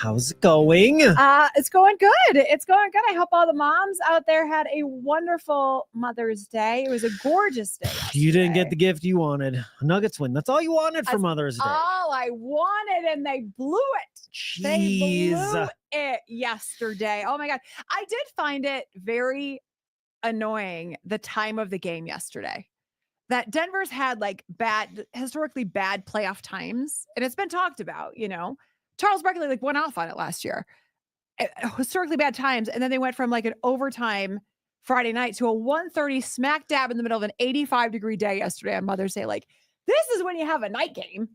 How's it going? It's going good. It's going good. I hope all the moms out there had a wonderful Mother's Day. It was a gorgeous day. You didn't get the gift you wanted. Nuggets win. That's all you wanted for Mother's Day. All I wanted, and they blew it. Jeez. They blew it yesterday. Oh my God. I did find it very annoying the time of the game yesterday. That Denver's had like historically bad playoff times. And it's been talked about, Charles Barkley went off on it last year. Historically bad times. And then they went from an overtime Friday night to a 1:30 smack dab in the middle of an 85-degree day yesterday on Mother's Day. This is when you have a night game.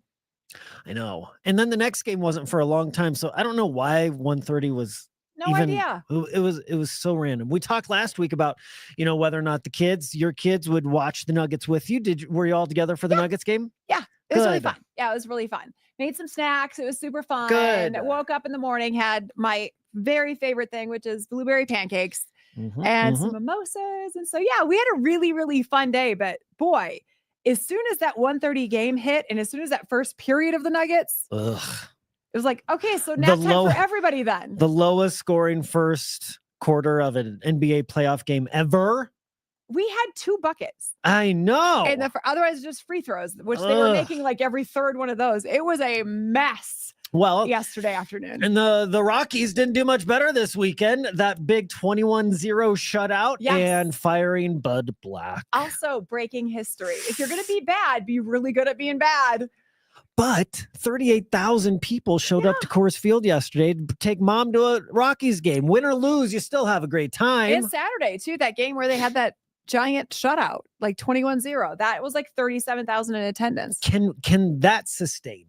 I know. And then the next game wasn't for a long time. So I don't know why 1:30 was. No idea. It was so random. We talked last week about, whether or not your kids would watch the Nuggets with you. Were you all together for the Nuggets game? Yeah. It was really fun. Yeah, it was really fun. Made some snacks. It was super fun. Good. Woke up in the morning, had my very favorite thing, which is blueberry pancakes and some mimosas. And so, yeah, we had a really, really fun day. But boy, as soon as that 1:30 game hit and as soon as that first period of the Nuggets, it was okay, so nap time for everybody then. The lowest scoring first quarter of an NBA playoff game ever. We had 2 buckets. I know. And otherwise just free throws, which they were making every third one of those. It was a mess. Well, yesterday afternoon. And the Rockies didn't do much better this weekend. That big 21-0 shutout and firing Bud Black. Also breaking history. If you're going to be bad, be really good at being bad. But 38,000 people showed up to Coors Field yesterday to take mom to a Rockies game. Win or lose, you still have a great time. And Saturday, too, that game where they had that giant shutout, 21-0. That was 37,000 in attendance. Can that sustain?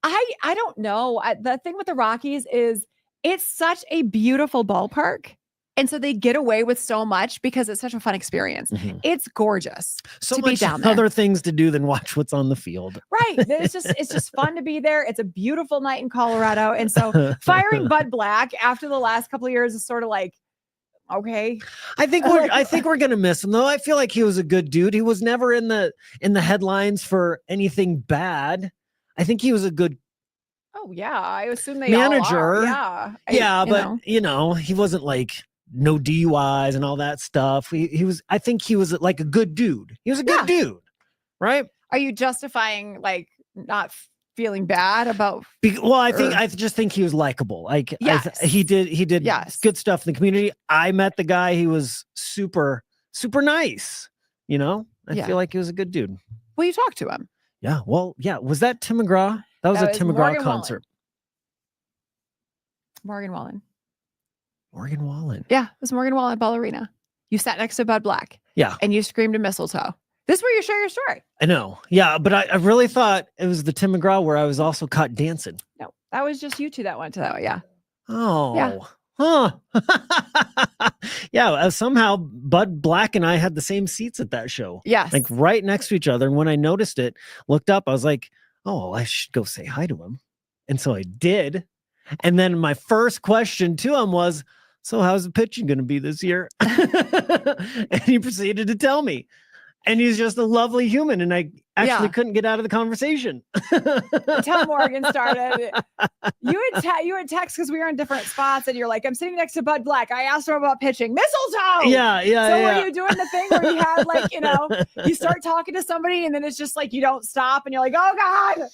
I don't know. The thing with the Rockies is it's such a beautiful ballpark. And so they get away with so much because it's such a fun experience. It's gorgeous to be down there. Other things to do than watch what's on the field. Right. It's just fun to be there. It's a beautiful night in Colorado. And so firing Bud Black after the last couple of years is sort of okay. I think we're gonna miss him though. I feel like he was a good dude. He was never in the headlines for anything bad. I think he was a good. Oh yeah, I assume they manager. All are. Yeah. But he wasn't no DUIs and all that stuff. He was. I think he was a good dude. He was a good dude, right? Are you justifying not feeling bad about? I just think he was likable. He did good stuff in the community. I met the guy. He was super, super nice. I feel like he was a good dude. Well, you talked to him. Yeah. Well, yeah. Was that Tim McGraw? That was a Tim McGraw concert. Morgan Wallen. Morgan Wallen. Yeah, it was Morgan Wallen ballerina. You sat next to Bud Black. Yeah. And you screamed a mistletoe. This is where you share your story. I know. Yeah, but I really thought it was the Tim McGraw where I was also caught dancing. No, that was just you two that went to that one. Yeah. Oh. Yeah. Huh. Yeah. Somehow Bud Black and I had the same seats at that show. Yes. Right next to each other. And when I noticed it, looked up, I was like, oh, I should go say hi to him. And so I did. And then my first question to him was, so how's the pitching going to be this year? And he proceeded to tell me. And he's just a lovely human. And I actually couldn't get out of the conversation. Until Morgan started. You would text because we were in different spots. And you're like, I'm sitting next to Bud Black. I asked him about pitching. Mistletoe! Yeah. So were you doing the thing where you had you start talking to somebody and then it's just you don't stop and you're like, oh God.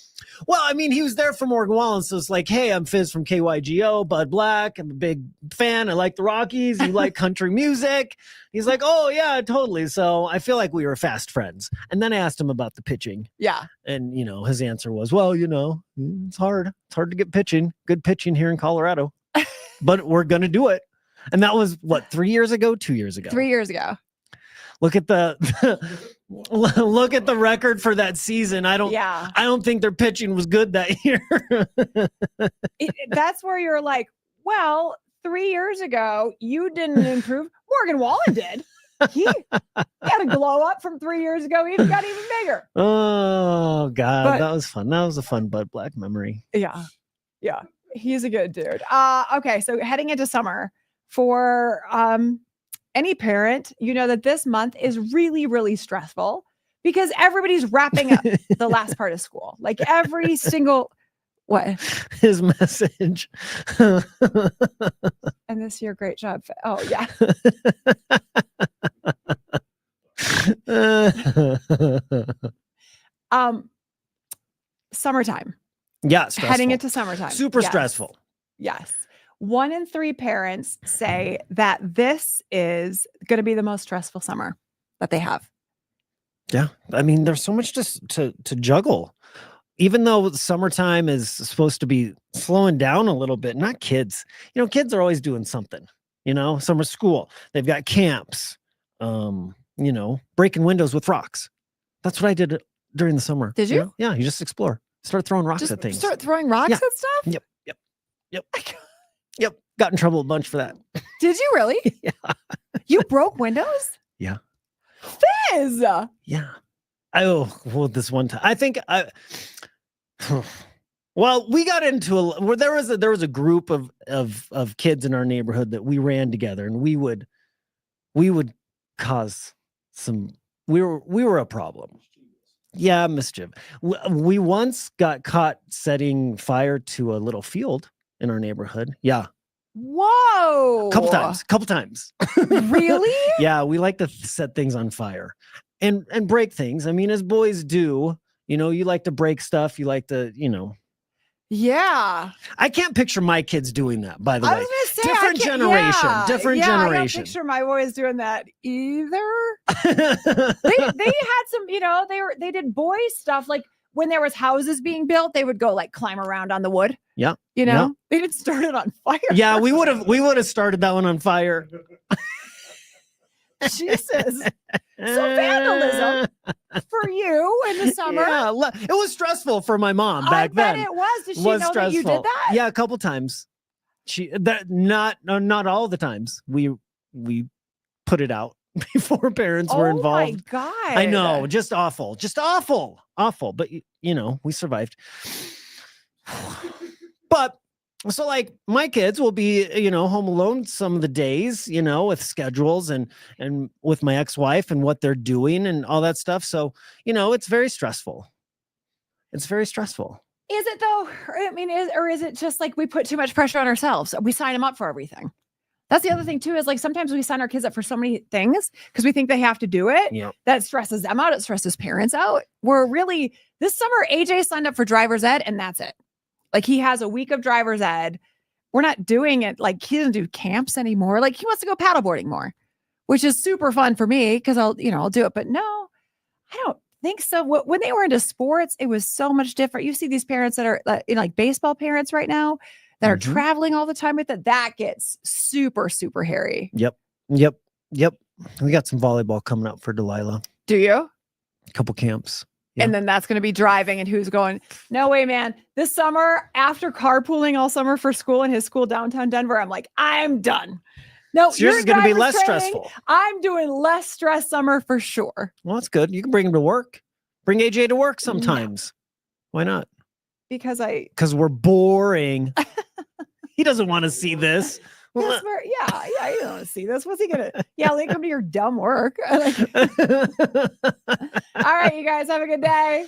Well, I mean, he was there for Morgan Wallen. So it's like, hey, I'm Fizz from KYGO, Bud Black. I'm a big fan. I like the Rockies. You like country music. He's like, oh, yeah, totally. So I feel like we were fast friends. And then I asked him about the pitching. Yeah. And, his answer was, well, it's hard. It's hard to get good pitching here in Colorado. But we're going to do it. And that was, 3 years ago, 2 years ago? 3 years ago. Look at the record for that season. I don't think their pitching was good that year. That's where you're like, well, 3 years ago, you didn't improve. Morgan Wallen did. He got a glow up from 3 years ago. He got even bigger. Oh, God. That was fun. That was a fun Bud Black memory. Yeah. Yeah. He's a good dude. Okay. So heading into summer for any parent, that this month is really, really stressful because everybody's wrapping up the last part of school. Every single What? His message. And this year, great job. Oh, yeah. Summertime. Yeah, Heading stressful. into summertime. Super Yes. stressful. Yes. 1 in 3 parents say that this is going to be the most stressful summer that they have. Yeah. I mean, there's so much to juggle. Even though summertime is supposed to be slowing down a little bit, not kids. You know, kids are always doing something, summer school. They've got camps, breaking windows with rocks. That's what I did during the summer. Did you? Yeah, you just explore. Start throwing rocks at things. Start throwing rocks Yeah. at stuff? Yep. Got in trouble a bunch for that. Did you really? Yeah. You broke windows? Yeah. Fizz! Yeah. This one time. I think well, we got into where there was a group of kids in our neighborhood that we ran together, and we would cause some we were a problem. Yeah, mischief. We once got caught setting fire to a little field in our neighborhood. Yeah. Whoa. Couple times. Really? Yeah, we like to set things on fire and break things. I mean, as boys do, you like to break stuff. You like to, Yeah. I can't picture my kids doing that, by the way. I was gonna say, Different generation. I don't picture my boys doing that either. They had some, they did boy stuff. Like when there was houses being built, they would go like climb around on the wood. Yeah. They didn't start it on fire. Yeah, we would have started that one on fire. Jesus. So vandalism for you in the summer. Yeah, it was stressful for my mom back then. then. It was. Did she know that you did that? Yeah, a couple times. Not all the times. We put it out before parents were involved. Oh my God. I know, just awful. But we survived. But so like my kids will be, home alone some of the days, with schedules and with my ex-wife and what they're doing and all that stuff. So, it's very stressful. It's very stressful. Is it though? I mean, is it just like we put too much pressure on ourselves? We sign them up for everything. That's the other thing too, is like sometimes we sign our kids up for so many things because we think they have to do it. Yeah. That stresses them out. It stresses parents out. We're really, this summer, AJ signed up for driver's ed and that's it. Like he has a week of driver's ed. We're not doing it. Like he doesn't do camps anymore. Like he wants to go paddleboarding more, which is super fun for me because I'll do it. But no, I don't think so. When they were into sports, it was so much different. You see these parents that are like baseball parents right now that are traveling all the time with it. That gets super, super hairy. Yep. We got some volleyball coming up for Delilah. Do you? A couple camps. Yeah. And then that's going to be driving and who's going, no way, man. This summer, after carpooling all summer for school in his school downtown Denver, I'm like, I'm done. No, so yours is going to be less stressful. I'm doing less stress summer for sure. Well, that's good. You can bring him to work. Bring AJ to work sometimes. No. Why not? Because we're boring. He doesn't want to see this. Yeah, you don't want to see this. What's he gonna? Yeah, let me come to your dumb work. All right, you guys have a good day.